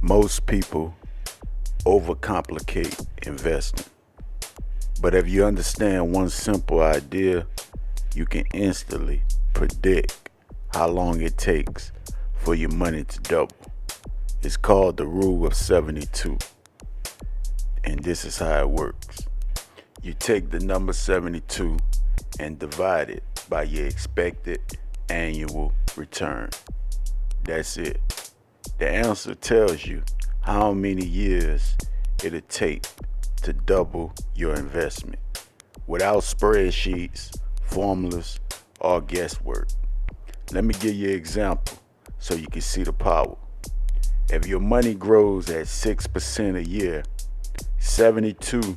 Most people overcomplicate investing. But if you understand one simple idea, you can instantly predict how long it takes for your money to double. It's called the rule of 72. And this is how it works. You take the number 72 and divide it by your expected annual return. That's it. The answer tells you how many years it'll take to double your investment without spreadsheets, formulas, or guesswork. Let me give you an example so you can see the power. If your money grows at 6% a year, 72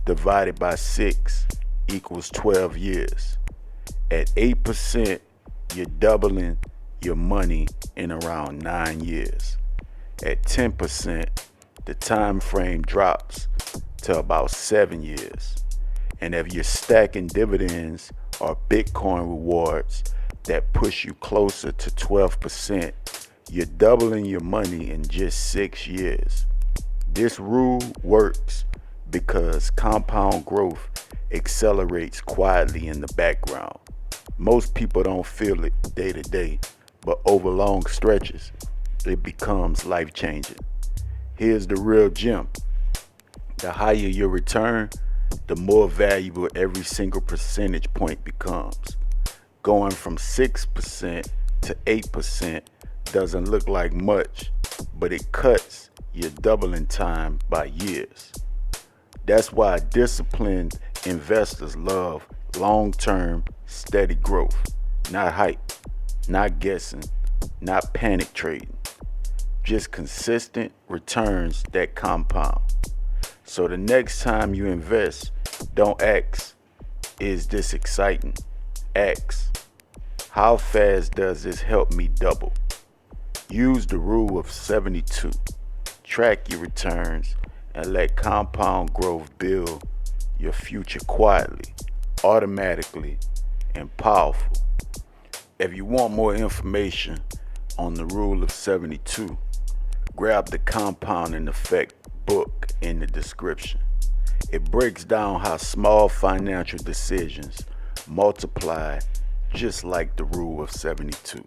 divided by 6 equals 12 years. At 8%, you're doubling your money in around 9 years. At 10%, the time frame drops to about 7 years. And if you're stacking dividends or Bitcoin rewards that push you closer to 12%, you're doubling your money in just 6 years. This rule works because compound growth accelerates quietly in the background. Most people don't feel it day to day, but over long stretches, it becomes life-changing. Here's the real gem. The higher your return, the more valuable every single percentage point becomes. Going from 6% to 8% doesn't look like much, but it cuts your doubling time by years. That's why disciplined investors love long-term, steady growth, not hype, not guessing, not panic trading, just consistent returns that compound. So the next time you invest, don't ask, is this exciting? Ask, how fast does this help me double? Use the rule of 72. Track your returns and let compound growth build your future quietly, automatically, and powerful. If you want more information on the rule of 72, grab the Compounding Effect book in the description. It breaks down how small financial decisions multiply just like the rule of 72.